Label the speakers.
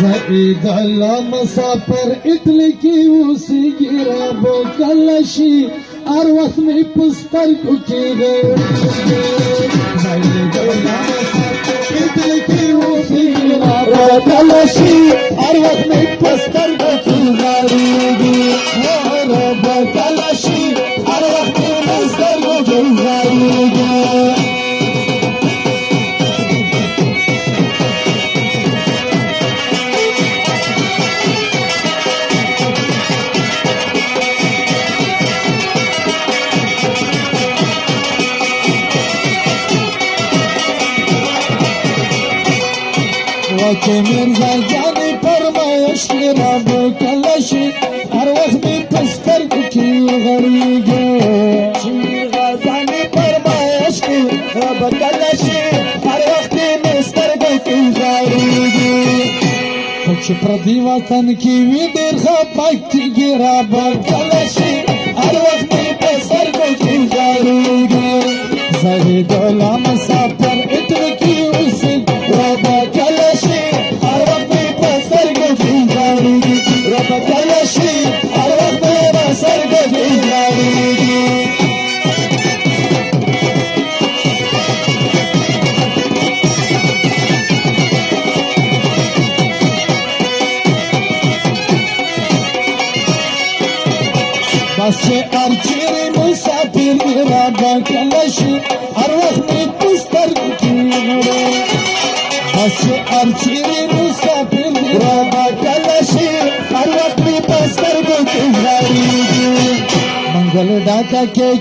Speaker 1: زائد الله مسافر اتلکی اوسیږي رابو کلشي هر وخت مې پسترګو کې زائد الله مسافر اتلکی اوسیږي رابو کلشي هر وخت مې پسترګو کې غاړيږي رابو کلشي هر وخت مې پسترګو کې غاړيږي وچه مرزا جانی فرمایش کی رب کلشی هر وقت می پستر کی غریگه چه مرزا جانی فرمایش کی رب کلشی هر وقت می پستر کی غریگه خوش پردی وطن کی وی دیر خپاک کی رب کلشی هر وقت می پستر کی غریگه زاهد الله مسافر اترکی اسی رب کلشی هر وقت می پسر گفتی غریگی رب کلشی هر وقت می پسر گفتی غریگی بس چه ارچیری مسافر رب کلشی هر وقت می پسر گفتی بس ارچیری مسافر رب کلشی هر وقت می پستر گفتی غریگی منگل ڈاکا کے